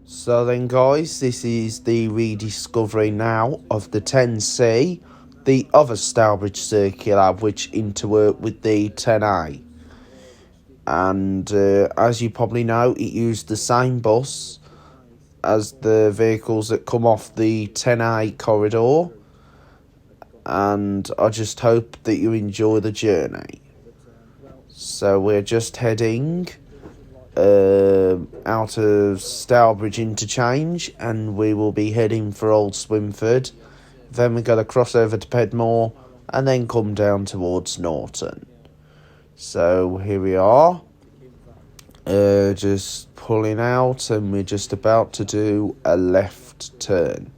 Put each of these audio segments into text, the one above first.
So then guys, this is the rediscovery now of the 10C, the other Stourbridge circular which interworked with the 10A. And as you probably know, it used the same bus as the vehicles that come off the 10A corridor. And I just hope that you enjoy the journey. So we're just heading out of Stourbridge interchange, and we will be heading for Old Swinford. Then we're going to cross over to Pedmore and then come down towards Norton. So here we are, just pulling out, and we're just about to do a left turn.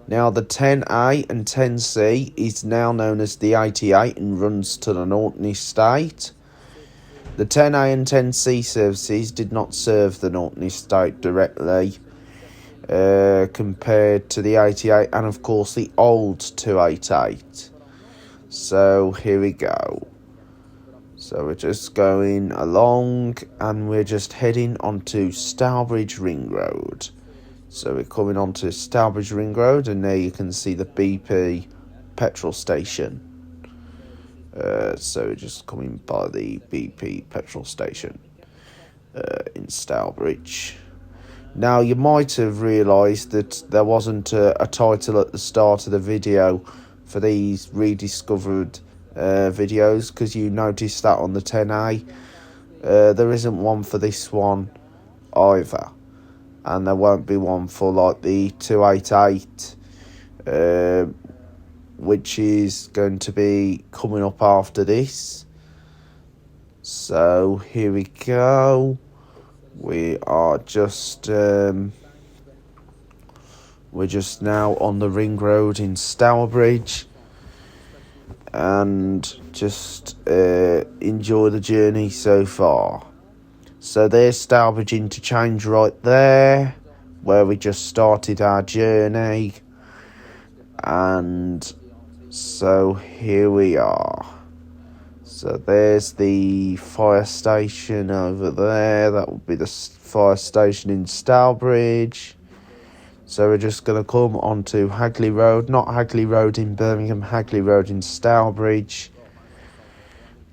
Now the 10A and 10C is now known as the 88 and runs to the Norton Estate. The 10A and 10C services did not serve the Norton Estate directly compared to the 88 and of course the old 288. So here we go. So we're just going along and we're just heading onto Stourbridge Ring Road. So we're coming onto Stourbridge Ring Road, and there you can see the BP petrol station. So we're just coming by the BP petrol station in Stourbridge. Now you might have realised that there wasn't a title at the start of the video for these rediscovered videos, because you noticed that on the 10A. There isn't one for this one either, and there won't be one for like the 288, which is going to be coming up after this. So here we go. We are just we're just now on the ring road in Stourbridge, and just enjoy the journey so far. So there's Stourbridge interchange right there, where we just started our journey. And so here we are. So there's the fire station over there. That will be the fire station in Stourbridge. So we're just going to come onto Hagley Road. Not Hagley Road in Birmingham, Hagley Road in Stourbridge.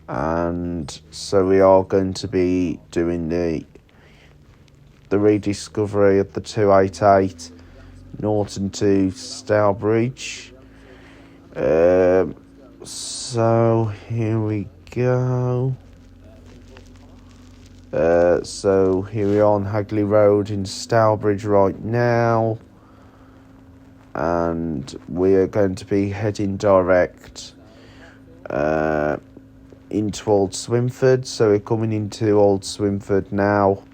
And so we are going to be doing the rediscovery of the 288 Norton to Stourbridge. So here we go. So here we are on Hagley Road in Stourbridge right now, and we are going to be heading direct into Old Swinford. So we're coming into Old Swinford now.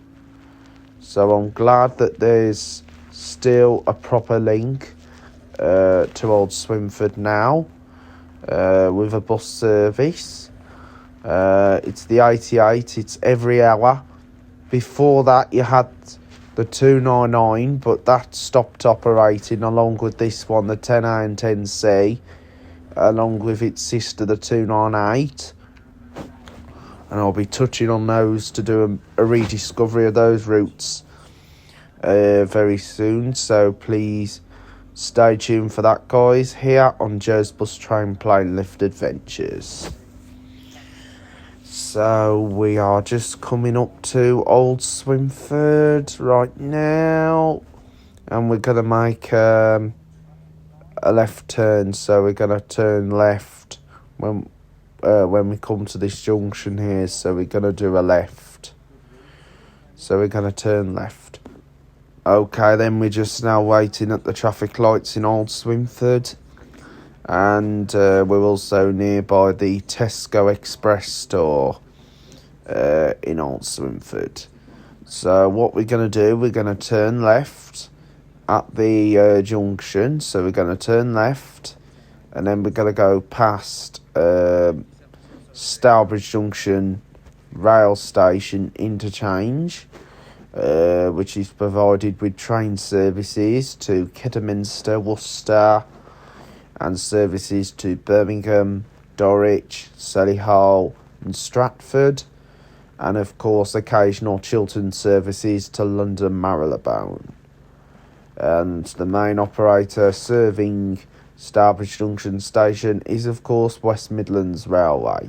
So I'm glad that there's still a proper link to Old Swinford now with a bus service. It's the 88, it's every hour. Before that you had the 299, but that stopped operating, along with this one, the 10A and 10C, along with its sister, the 298. And I'll be touching on those to do a rediscovery of those routes very soon. So please stay tuned for that, guys, here on Joe's Bus Train Plane Lift Adventures. So we are just coming up to Old Swinford right now, and we're going to make a left turn. So we're going to turn left when we come to this junction here. So we're going to do a left. So we're going to turn left. Okay, then we're just now waiting at the traffic lights in Old Swinford. And we're also nearby the Tesco Express store in Old Swinford. So what we're going to do, we're going to turn left at the junction. So we're going to turn left, and then we're going to go past Stourbridge Junction rail station interchange, which is provided with train services to Kidderminster, Worcester, and services to Birmingham, Dorwich, Solihull and Stratford, and of course occasional Chiltern services to London Marylebone. And the main operator serving Stourbridge Junction Station is, of course, West Midlands Railway.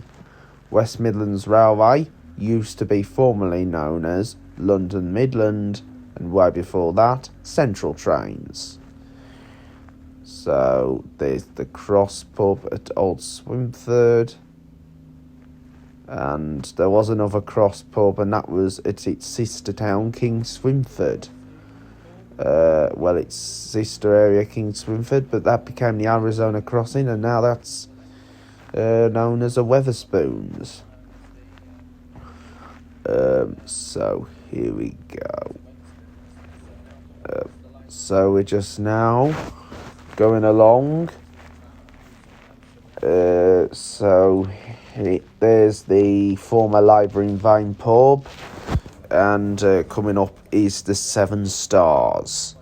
West Midlands Railway used to be formerly known as London Midland, and way before that, Central Trains. So there's the Cross pub at Old Swinford, and there was another Cross pub, and that was at its sister town, King Swinford. Its sister area, King Swinford, but that became the Arizona Crossing, and now that's known as a Wetherspoons. So here we go. So we're just now going along. There's the former Library and Vane pub, and coming up is the Seven Stars.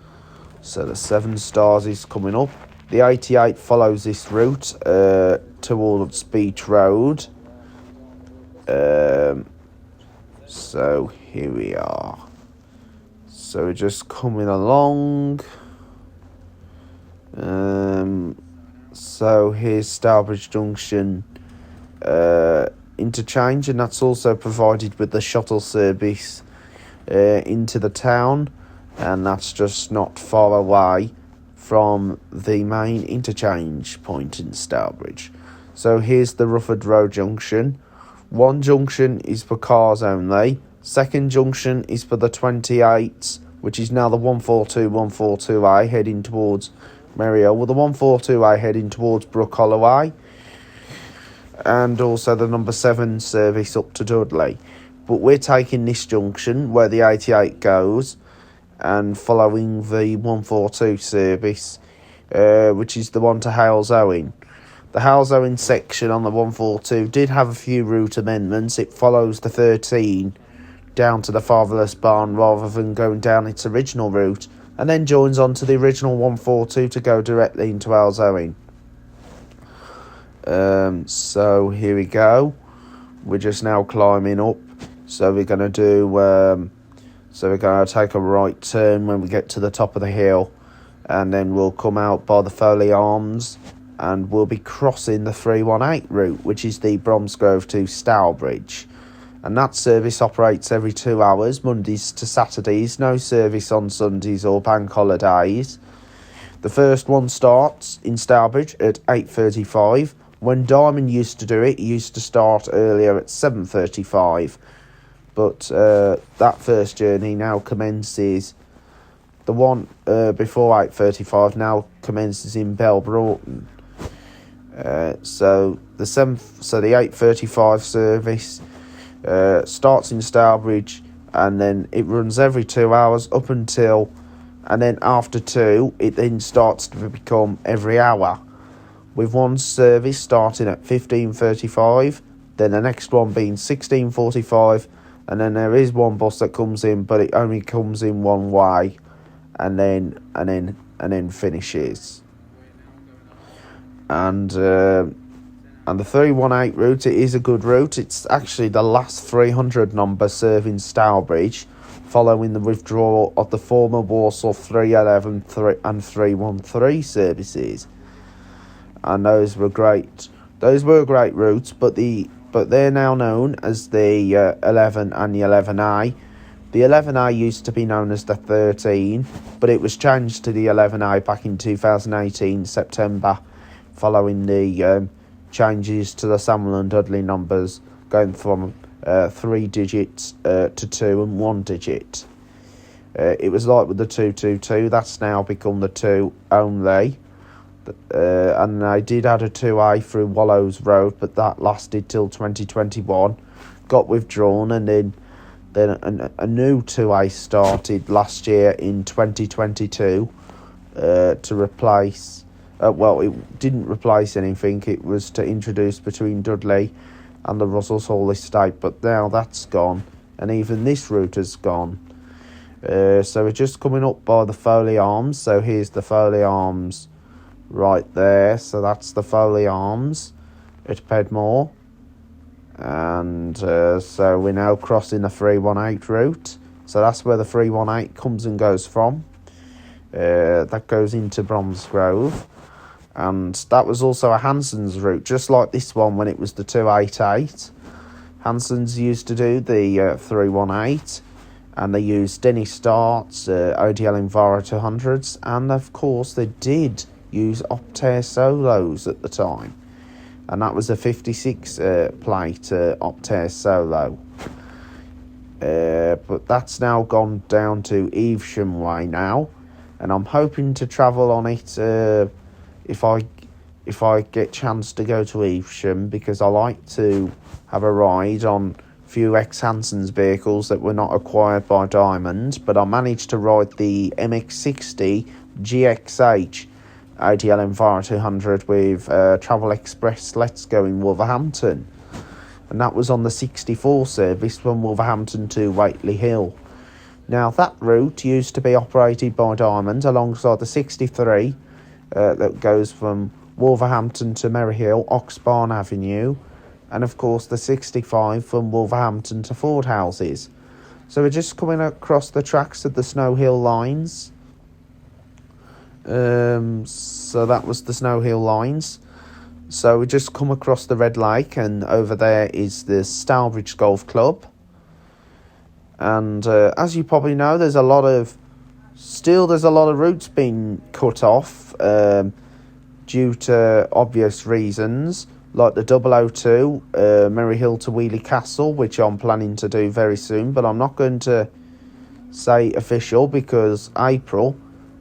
So the Seven Stars is coming up. The 88 follows this route towards Beach Road. So here we are. So we're just coming along. So here's Stourbridge Junction interchange, and that's also provided with the shuttle service into the town, and that's just not far away from the main interchange point in Stourbridge. So here's the Rufford Road junction. One junction is for cars only. Second junction is for the 28, which is now the 142A heading towards Merrill, with the 142A heading towards Brook Holloway, and also the number 7 service up to Dudley. But we're taking this junction where the 88 goes and following the 142 service, which is the one to Hales Owen. The Hales Owen section on the 142 did have a few route amendments. It follows the 13 down to the Fatherless Barn rather than going down its original route, and then joins on to the original 142 to go directly into Hales Owen. So here we go. We're just now climbing up. So we're going to take a right turn when we get to the top of the hill, and then we'll come out by the Foley Arms, and we'll be crossing the 318 route, which is the Bromsgrove to Stourbridge. And that service operates every 2 hours, Mondays to Saturdays, no service on Sundays or bank holidays. The first one starts in Stourbridge at 8:35. When Diamond used to do it used to start earlier at 7:35. But that first journey now commences, the one before 8:35 now commences in Bell Broughton. So the 8:35 service starts in Stourbridge, and then it runs every 2 hours up until, and then after 2 it then starts to become every hour, with one service starting at 15:35, then the next one being 16:45, and then there is one bus that comes in, but it only comes in one way, and then finishes. And the 318 route, it is a good route. It's actually the last 300 number serving Stourbridge, following the withdrawal of the former Walsall 311 and 313 services. And those were great routes, but they're now known as the 11 and the 11A. The 11A used to be known as the 13, but it was changed to the 11A back in 2018 September, following the changes to the Samuel and Dudley numbers, going from 3 digits to 2 and 1 digit. It was like with the 222, that's now become the 2 only. And I did add a 2A through Wallows Road, but that lasted till 2021, got withdrawn, and then a new 2A started last year in 2022 to replace. It didn't replace anything. It was to introduce between Dudley and the Russell's Hall estate, but now that's gone, and even this route has gone. So we're just coming up by the Foley Arms. So here's the Foley Arms right there. So that's the Foley Arms at Pedmore. And so we're now crossing the 318 route. So that's where the 318 comes and goes from. that goes into Bromsgrove. And that was also a Hanson's route, just like this one when it was the 288. Hanson's used to do the 318, and they used Denny Starts, ODL Enviro 200s, and of course they did use Optare Solos at the time. And that was a 56 plate Optare Solo. But that's now gone down to Evesham Way now, and I'm hoping to travel on it if I get chance to go to Evesham, because I like to have a ride on a few ex-Hanson's vehicles that were not acquired by Diamond, but I managed to ride the MX-60 GXH ADL Enviro 200 with Travel Express Let's Go in Wolverhampton, and that was on the 64 service from Wolverhampton to Waitley Hill. Now that route used to be operated by Diamond alongside the 63 that goes from Wolverhampton to Merryhill, Oxbarn Avenue, and of course the 65 from Wolverhampton to Ford Houses. So we're just coming across the tracks of the Snow Hill lines. So that was the Snow Hill lines. So we just come across the Red Lake, and over there is the Stourbridge Golf Club. And as you probably know, there's a lot of routes being cut off due to obvious reasons, like the 002 Merryhill to Wheely Castle, which I'm planning to do very soon, but I'm not going to say official because April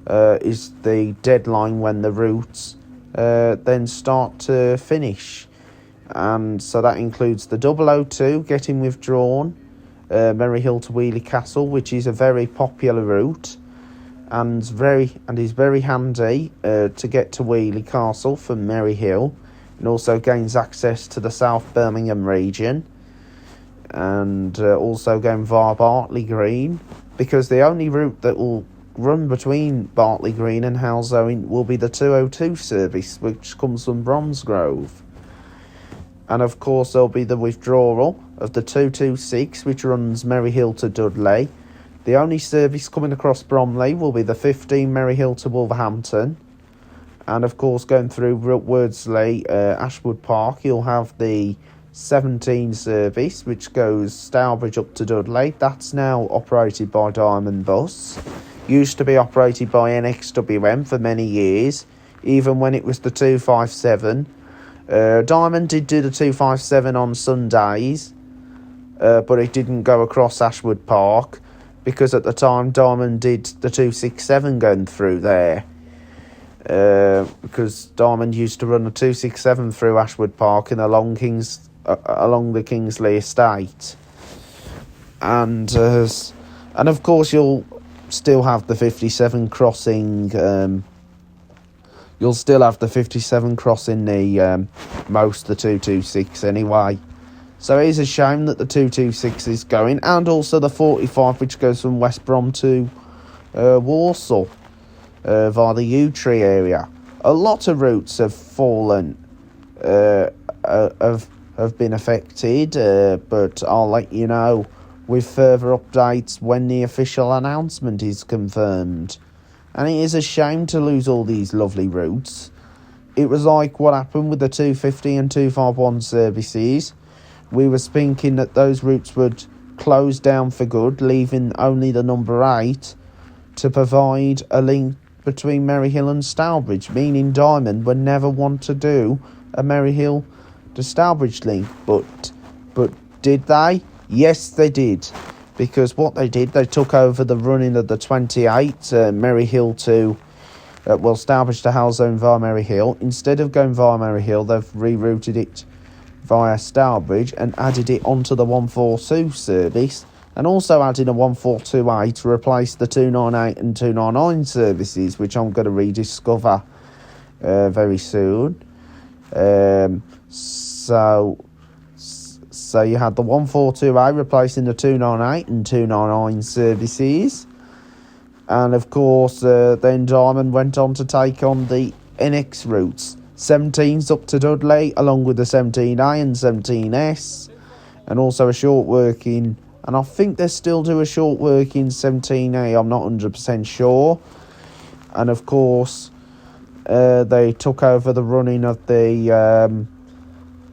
is the deadline when the routes then start to finish. And so that includes the 002 getting withdrawn, Merryhill to Wheely Castle, which is a very popular route and is very handy to get to Wheely Castle from Merryhill, and also gains access to the South Birmingham region, and also going via Bartley Green, because the only route that will run between Bartley Green and Halesowen will be the 202 service, which comes from Bromsgrove. And of course there'll be the withdrawal of the 226, which runs Merryhill to Dudley. The only service coming across Bromley will be the 15 Merryhill to Wolverhampton. And of course, going through Wordsley, Ashwood Park, you'll have the 17 service, which goes Stourbridge up to Dudley. That's now operated by Diamond Bus. Used to be operated by NXWM for many years, even when it was the 257. Diamond did do the 257 on Sundays, but it didn't go across Ashwood Park, because at the time Diamond did the 267 going through there. Because Diamond used to run a 267 through Ashwood Park and along the Kingsley estate. And of course you'll still have the 57 crossing. You'll still have the 57 crossing the most the 226 anyway. So it is a shame that the 226 is going, and also the 45, which goes from West Brom to Walsall via the Yew Tree area. A lot of routes have fallen, have been affected, but I'll let you know with further updates when the official announcement is confirmed. And it is a shame to lose all these lovely routes. It was like what happened with the 250 and 251 services. We were thinking that those routes would close down for good, leaving only the number 8 to provide a link between Merryhill and Stourbridge, meaning Diamond would never want to do a Merryhill to Stourbridge link. But did they? Yes, they did. Because what they did, they took over the running of the 28, Merryhill to, Stourbridge to Halesowen via Merryhill. Instead of going via Merryhill, they've rerouted it via Stourbridge and added it onto the 142 service, and also added a 1428 to replace the 298 and 299 services, which I'm going to rediscover very soon. So you had the 142A replacing the 298 and 299 services. And of course, then Diamond went on to take on the NX routes. 17s up to Dudley, along with the 17A and 17S. And also a short working, and I think they still do a short working 17A, I'm not 100% sure. And of course, they took over the running of the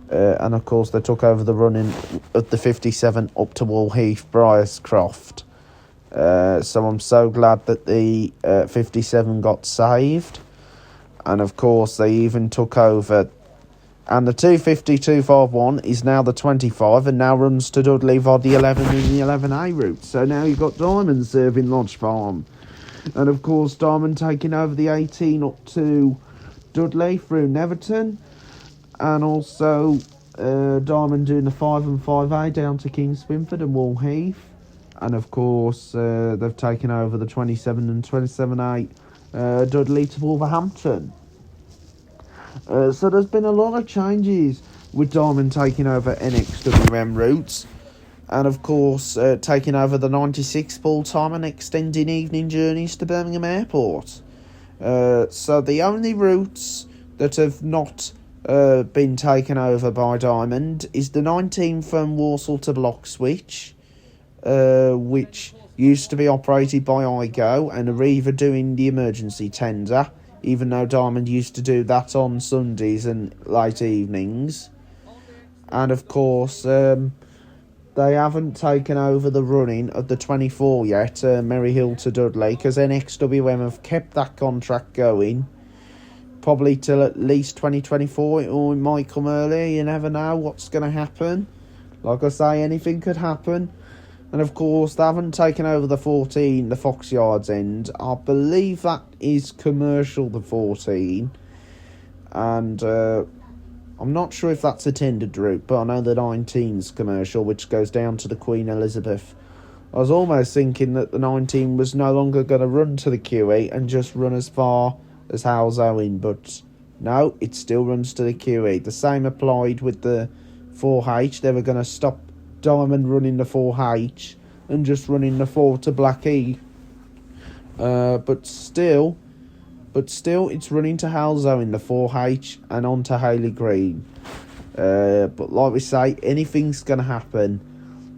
they took over the running of the 57 up to Woolheath Briarscroft. So I'm so glad that the 57 got saved. And of course, they even took over. And the 250 251 is now the 25 and now runs to Dudley via the 11 and the 11A route. So now you've got Diamond serving Lodge Farm. And of course, Diamond taking over the 18 up to Dudley through Neverton. And also Diamond doing the 5 and 5A down to King Swinford and Woolheath. And of course, they've taken over the 27 and 27A Dudley to Wolverhampton. So there's been a lot of changes with Diamond taking over NXWM routes. And of course, taking over the 96 full-time and extending evening journeys to Birmingham Airport. So the only routes that have not been taken over by Diamond is the 19 from Walsall to Bloxwich, which used to be operated by IGO and Arriva doing the emergency tender, even though Diamond used to do that on Sundays and late evenings. And of course, they haven't taken over the running of the 24 yet, Maryhill to Dudley, because NXWM have kept that contract going, probably till at least 2024, or it might come earlier. You never know what's going to happen. Like I say, anything could happen. And of course, they haven't taken over the 14, the Fox Yards end. I believe that is commercial, the 14. And I'm not sure if that's a tendered route, but I know the 19's commercial, which goes down to the Queen Elizabeth. I was almost thinking that the 19 was no longer going to run to the QE and just run as far as Howes Owen, but no, it still runs to the QE. The same applied with the 4H. They were going to stop Diamond running the 4H and just running the 4 to Blackheath. But still, it's running to Halzo in the 4H and on to Hayley Green. But like we say, anything's going to happen.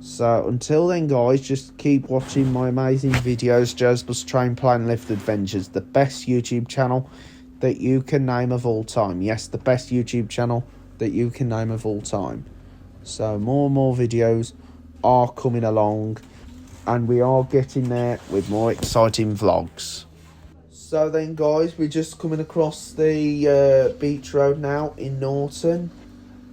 So until then, guys, just keep watching my amazing videos, Joe's Bus Train Plane Lift Adventures, the best YouTube channel that you can name of all time. Yes, the best YouTube channel that you can name of all time. So more and more videos are coming along, and we are getting there with more exciting vlogs. So then, guys, we're just coming across the beach road now in Norton,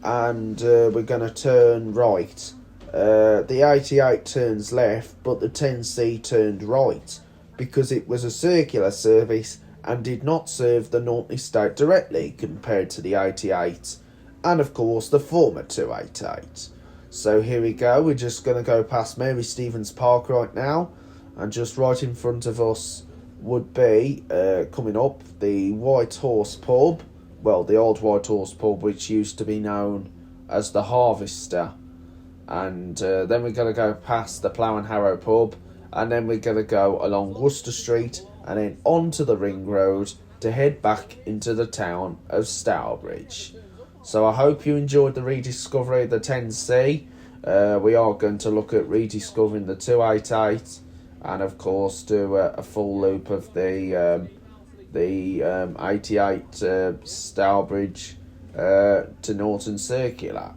and we're going to turn right. The 88 turns left, but the 10C turned right, because it was a circular service and did not serve the Norton estate directly compared to the 88 and of course the former 288. So here we go, we're just going to go past Mary Stevens Park right now, and just right in front of us would be, coming up, the White Horse pub, well, the old White Horse pub, which used to be known as the Harvester. And then we're going to go past the Plough and Harrow pub, and then we're going to go along Worcester Street and then onto the Ring Road to head back into the town of Stourbridge. So I hope you enjoyed the rediscovery of the 10C. We are going to look at rediscovering the 288 and of course do a full loop of the 88 Stourbridge to Norton Circular.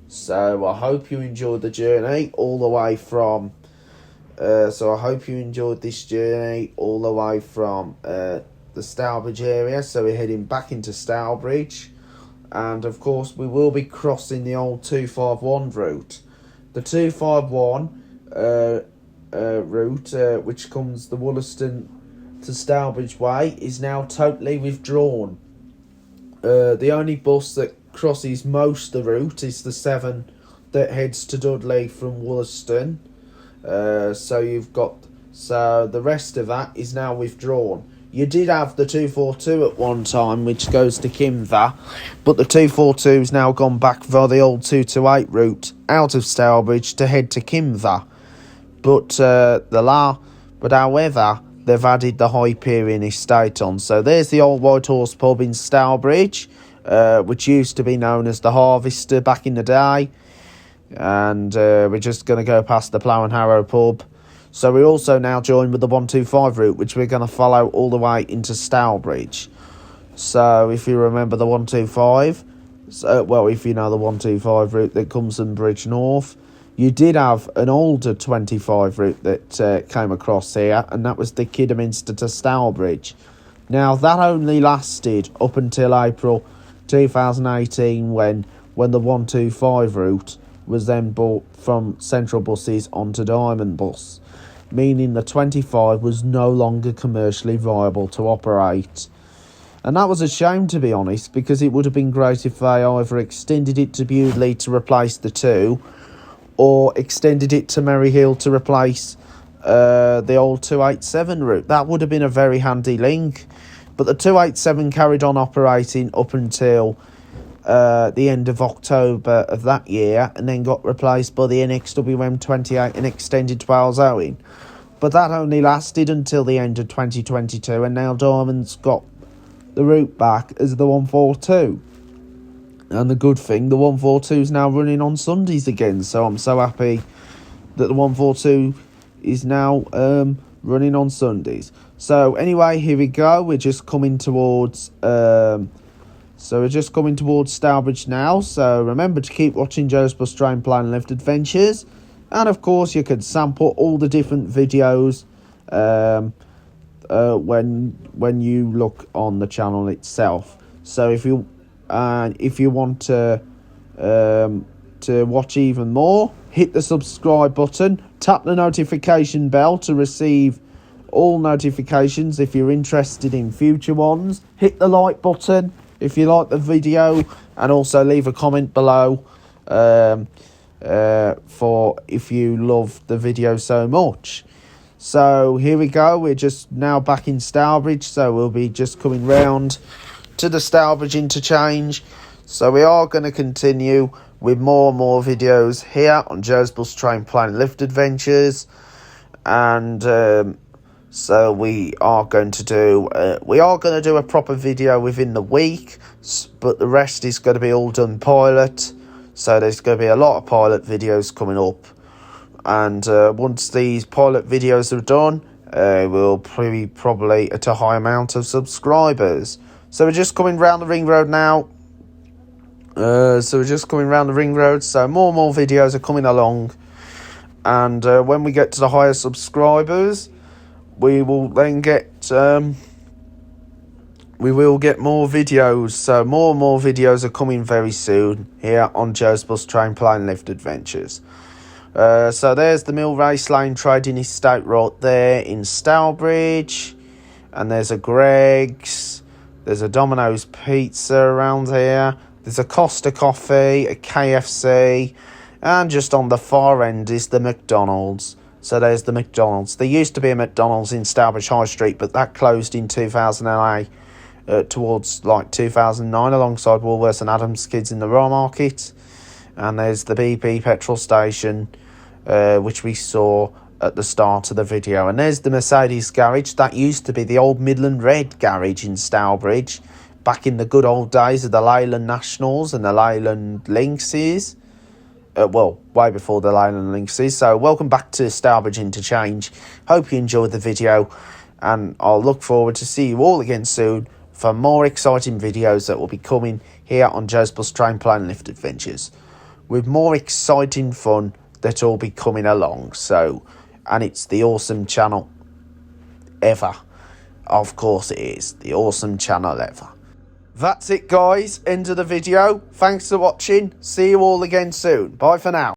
So I hope you enjoyed the journey all the way from. So I hope you enjoyed this journey all the way from the Stourbridge area. So we're heading back into Stourbridge, and of course we will be crossing the old 251 route. The 251 route, which comes the Wollaston to Stourbridge way, is now totally withdrawn. The only bus that crosses most of the route is the 7 that heads to Dudley from Wollaston. So the rest of that is now withdrawn. You did have the 242 at one time, which goes to Kimver, but the 242 has now gone back via the old 228 route out of Stourbridge to head to Kimver. But however, they've added the Hyperion estate on. So there's the old White Horse pub in Stourbridge, which used to be known as the Harvester back in the day. And we're just going to go past the Plough and Harrow pub. So we're also now joined with the 125 route, which we're going to follow all the way into Stourbridge. So if you remember the 125, if you know the 125 route that comes from Bridge North, you did have an older 25 route that came across here, and that was the Kidderminster to Stourbridge. Now, that only lasted up until April 2018 when the 125 route was then bought from Central Buses onto Diamond Bus, meaning the 25 was no longer commercially viable to operate. And that was a shame, to be honest, because it would have been great if they either extended it to Bewdley to replace the 2, or extended it to Maryhill to replace the old 287 route. That would have been a very handy link. But the 287 carried on operating up until the end of October of that year, and then got replaced by the NXWM 28 and extended to Wales Owen. But that only lasted until the end of 2022, and now Diamond's got the route back as the 142. And the good thing, the 142 is now running on Sundays again, so I'm so happy that the 142 is now running on Sundays. So anyway, here we go. We're just coming towards Stourbridge now. So remember to keep watching Joe's Bus Train Plan Lift Adventures, and of course you can sample all the different videos when you look on the channel itself. So if you want to watch even more, hit the subscribe button, tap the notification bell to receive all notifications if you're interested in future ones. Hit the like button if you like the video, and also leave a comment below for if you love the video so much. So here we go, we're just now back in Stourbridge, so we'll be just coming round to the Stourbridge interchange. So we are going to continue with more and more videos here on Joe's Bus Train Plan Lift Adventures, and so we are going to do a proper video within the week, but the rest is going to be all done pilot. So there's going to be a lot of pilot videos coming up, and once these pilot videos are done, we'll probably at a high amount of subscribers. So we're just coming round the ring road now. So more and more videos are coming along, and when we get to the higher subscribers, we will then get more videos. So more and more videos are coming very soon here on Joe's Bus Train Plan Lift Adventures. So there's the Mill Race Lane Trading Estate right there in Stourbridge, and there's a Greggs, there's a Domino's Pizza around here, there's a Costa Coffee, a KFC, and just on the far end is the McDonald's. So there's the McDonald's. There used to be a McDonald's in Stourbridge High Street, but that closed in 2008, towards like 2009, alongside Woolworths and Adams Kids in the Raw Market. And there's the BP petrol station, which we saw at the start of the video. And there's the Mercedes garage. That used to be the old Midland Red garage in Stourbridge, back in the good old days of the Leyland Nationals and the Leyland Lynxes. Way before the Leyland Lynxes. So welcome back to Stourbridge Interchange. Hope you enjoyed the video, and I'll look forward to see you all again soon for more exciting videos that will be coming here on Joe's Bus Train Plan Lift Adventures, with more exciting fun that will be coming along. So, and it's the awesome channel ever. Of course it is. The awesome channel ever. That's it, guys. End of the video. Thanks for watching. See you all again soon. Bye for now.